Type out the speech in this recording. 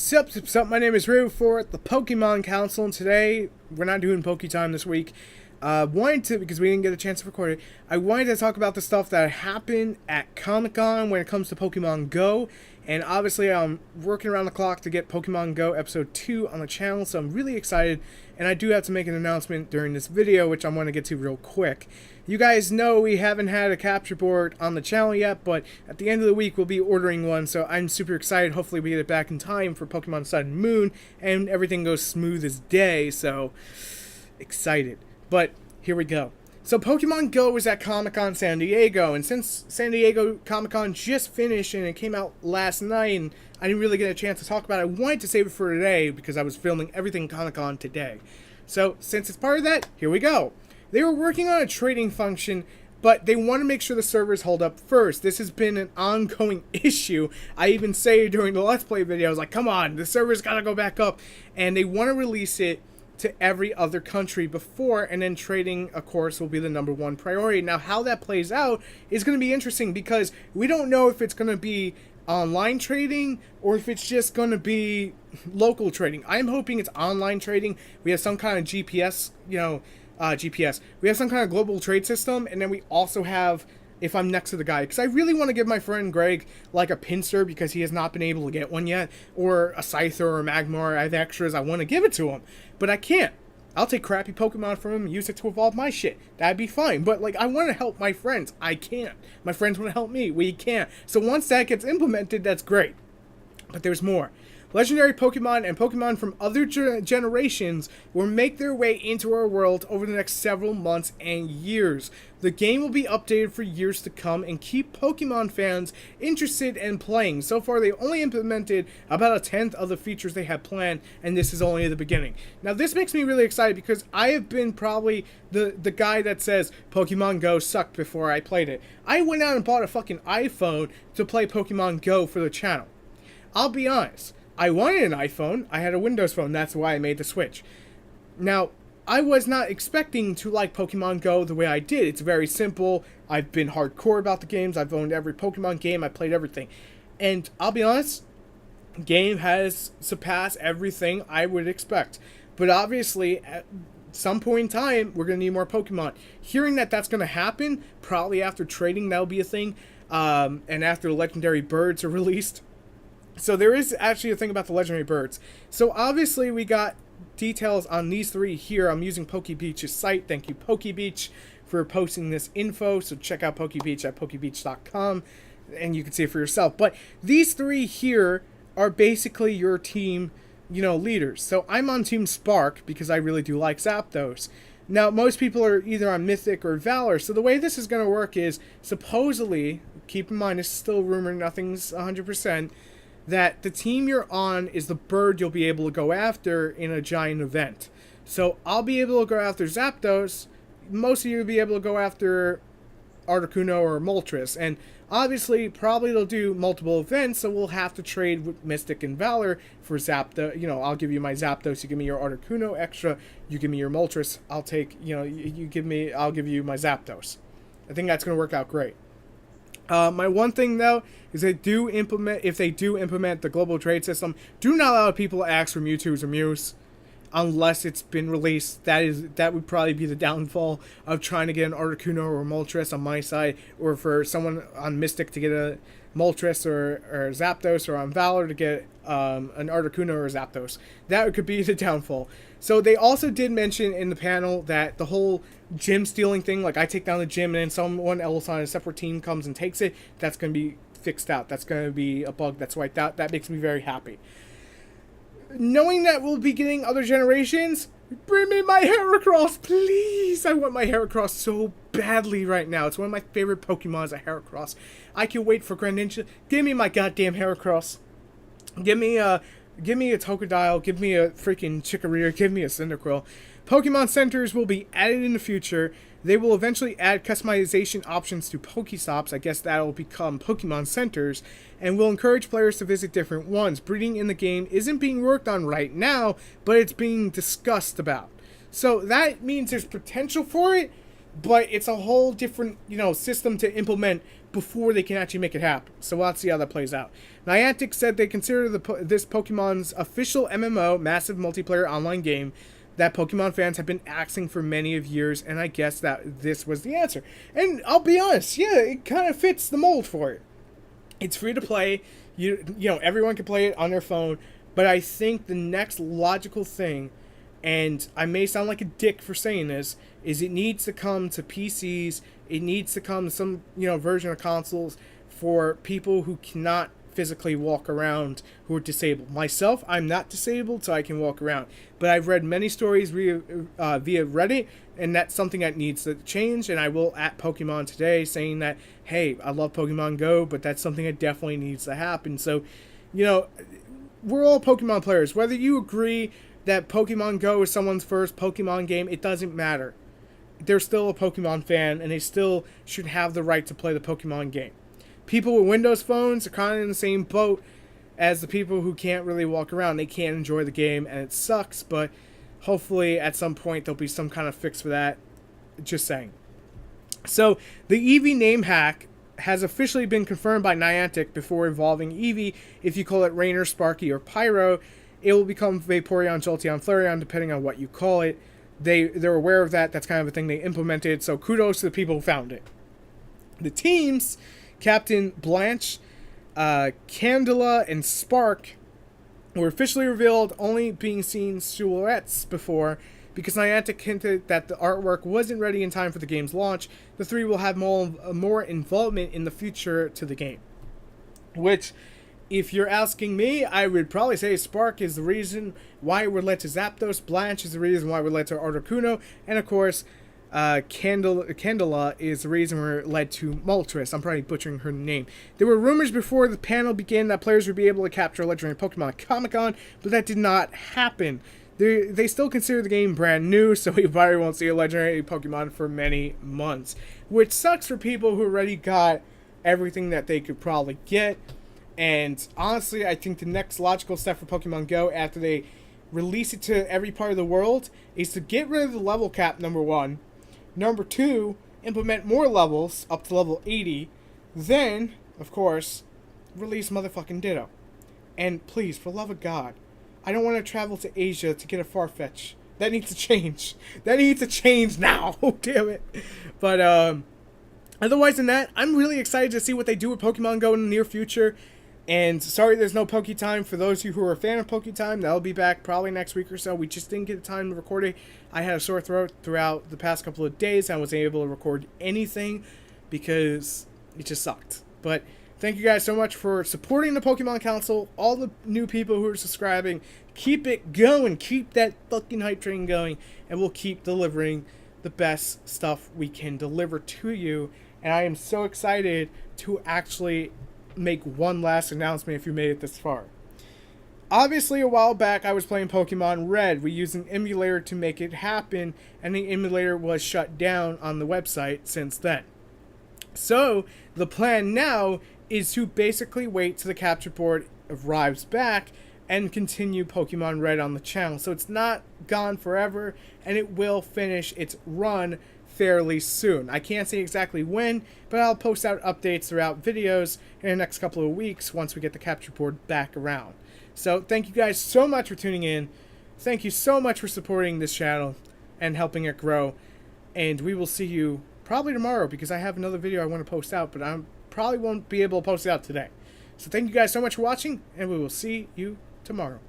Sup, my name is Rue for the Thepokemoncouncil, and today, we're not doing Poke Time this week. Because we didn't get a chance to record it, I wanted to talk about the stuff that happened at Comic-Con when it comes to Pokemon Go, and obviously I'm working around the clock to get Pokemon Go Episode 2 on the channel, so I'm really excited, and I do have to make an announcement during this video, which I'm going to get to real quick. You guys know we haven't had a capture board on the channel yet, but at the end of the week we'll be ordering one, so I'm super excited. Hopefully we get it back in time for Pokemon Sun and Moon, and everything goes smooth as day, so excited. But here we go. So Pokemon Go was at Comic-Con San Diego, and since San Diego Comic-Con just finished and it came out last night and I didn't really get a chance to talk about it, I wanted to save it for today because I was filming everything Comic-Con today. So since it's part of that, here we go. They were working on a trading function, but they want to make sure the servers hold up first. This has been an ongoing issue. I even say during the Let's Play video, I was like, come on, the servers gotta go back up, and they want to release it to every other country before, and then trading, of course, will be the #1 priority. Now, how that plays out is going to be interesting because we don't know if it's going to be online trading or if it's just going to be local trading. I'm hoping it's online trading. We have some kind of GPS, GPS. We have some kind of global trade system, and then we also have, if I'm next to the guy, because I really want to give my friend Greg like a pincer because he has not been able to get one yet, or a Scyther or a Magmar. I have extras, I want to give it to him, but I can't. I'll take crappy Pokemon from him and use it to evolve my shit. That'd be fine, but like, I want to help my friends. I can't. My friends want to help me. We can't. So once that gets implemented, that's great. But there's more. Legendary Pokemon and Pokemon from other generations will make their way into our world over the next several months and years. The game will be updated for years to come and keep Pokemon fans interested in playing. So far, they've only implemented about 1/10 of the features they had planned, and this is only the beginning. Now, this makes me really excited because I have been probably the guy that says Pokemon Go sucked before I played it. I went out and bought a fucking iPhone to play Pokemon Go for the channel. I'll be honest. I wanted an iPhone. I had a Windows phone. That's why I made the switch. Now, I was not expecting to like Pokemon Go the way I did. It's very simple. I've been hardcore about the games. I've owned every Pokemon game. I played everything. And I'll be honest, the game has surpassed everything I would expect. But obviously, at some point in time, we're going to need more Pokemon. Hearing that that's going to happen, probably after trading, that'll be a thing. And after the legendary birds are released. So there is actually a thing about the legendary birds. So obviously we got details on these three here. I'm using PokeBeach's site. Thank you, PokeBeach, for posting this info. So check out PokeBeach at pokebeach.com and you can see it for yourself. But these three here are basically your team, leaders. So I'm on Team Spark because I really do like Zapdos. Now, most people are either on Mythic or Valor. So the way this is going to work is, supposedly, keep in mind, it's still rumor, nothing's 100%, that the team you're on is the bird you'll be able to go after in a giant event. So I'll be able to go after Zapdos. Most of you will be able to go after Articuno or Moltres. And obviously, probably they'll do multiple events, so we'll have to trade with Mystic and Valor for Zapdos. I'll give you my Zapdos, you give me your Articuno extra, you give me your Moltres, I'll take, I'll give you my Zapdos. I think that's going to work out great. My one thing though is if they do implement the global trade system, do not allow people to ask for Mewtwo's or Mews unless it's been released. That would probably be the downfall of trying to get an Articuno or Moltres on my side, or for someone on Mystic to get a Moltres or Zapdos, or on Valor to get an Articuno or Zapdos. That could be the downfall. So they also did mention in the panel that the whole gym stealing thing, like I take down the gym and then someone else on a separate team comes and takes it, that's going to be fixed out. That's going to be a bug that's wiped out. That makes me very happy. Knowing that we'll be getting other generations, bring me my Heracross, please. I want my Heracross so badly right now. It's one of my favorite Pokemon, is a Heracross. I can wait for Greninja. Give me my goddamn Heracross. Give me a Totodile. Give me a freaking Chikorita. Give me a Cyndaquil. Pokemon Centers will be added in the future. They will eventually add customization options to Pokestops. I guess that'll become Pokemon Centers, and will encourage players to visit different ones. Breeding in the game isn't being worked on right now, but it's being discussed about. So that means there's potential for it, but it's a whole different, system to implement before they can actually make it happen. So we'll have to see how that plays out. Niantic said they consider this Pokemon's official MMO, massive multiplayer online game, that Pokemon fans have been asking for many of years, and I guess that this was the answer. And I'll be honest, yeah, it kind of fits the mold for it. It's free to play. Everyone can play it on their phone, but I think the next logical thing, and I may sound like a dick for saying this, is it needs to come to PCs. It needs to come to some, version of consoles for people who cannot physically walk around, who are disabled. Myself, I'm not disabled, so I can walk around. But I've read many stories via Reddit, and that's something that needs to change. And I will at Pokemon today saying that, hey, I love Pokemon Go, but that's something that definitely needs to happen. So, we're all Pokemon players. Whether you agree that Pokemon Go is someone's first Pokemon game, it doesn't matter. They're still a Pokemon fan, and they still should have the right to play the Pokemon game. People with Windows phones are kind of in the same boat as the people who can't really walk around. They can't enjoy the game, and it sucks, but hopefully at some point there'll be some kind of fix for that. Just saying. So, the Eevee name hack has officially been confirmed by Niantic before evolving Eevee. If you call it Rainer, Sparky, or Pyro, it will become Vaporeon, Jolteon, Flareon, depending on what you call it. They're aware of that. That's kind of a thing they implemented, so kudos to the people who found it. The teams, Captain Blanche, Candela, and Spark, were officially revealed, only being seen silhouettes before, because Niantic hinted that the artwork wasn't ready in time for the game's launch. The three will have more involvement in the future to the game. Which, if you're asking me, I would probably say Spark is the reason why we're led to Zapdos, Blanche is the reason why we're led to Articuno, and of course, Candela is the reason we're led to Moltres. I'm probably butchering her name. There were rumors before the panel began that players would be able to capture legendary Pokemon at Comic-Con, but that did not happen. They still consider the game brand new, so we probably won't see a legendary Pokemon for many months. Which sucks for people who already got everything that they could probably get. And honestly, I think the next logical step for Pokemon Go after they release it to every part of the world is to get rid of the level cap, number one. Number two, implement more levels up to level 80. Then, of course, release motherfucking Ditto. And please, for the love of God, I don't want to travel to Asia to get a Farfetch. That needs to change. That needs to change now. Oh, damn it. But, otherwise than that, I'm really excited to see what they do with Pokemon Go in the near future. And sorry there's no Poke Time. For those of you who are a fan of Poke Time, that'll be back probably next week or so. We just didn't get the time to record it. I had a sore throat throughout the past couple of days. I wasn't able to record anything because it just sucked. But thank you guys so much for supporting the Pokemon Council. All the new people who are subscribing. Keep it going. Keep that fucking hype train going. And we'll keep delivering the best stuff we can deliver to you. And I am so excited to actually make one last announcement if you made it this far. Obviously, a while back, I was playing Pokemon Red. We used an emulator to make it happen, and the emulator was shut down on the website since then. So, the plan now is to basically wait till the capture board arrives back and continue Pokemon Red on the channel. So it's not gone forever, and it will finish its run fairly soon. I can't say exactly when, but I'll post out updates throughout videos in the next couple of weeks once we get the capture board back around. So thank you guys so much for tuning in. Thank you so much for supporting this channel and helping it grow. And we will see you probably tomorrow because I have another video I want to post out, but I probably won't be able to post it out today. So thank you guys so much for watching, and we will see you tomorrow.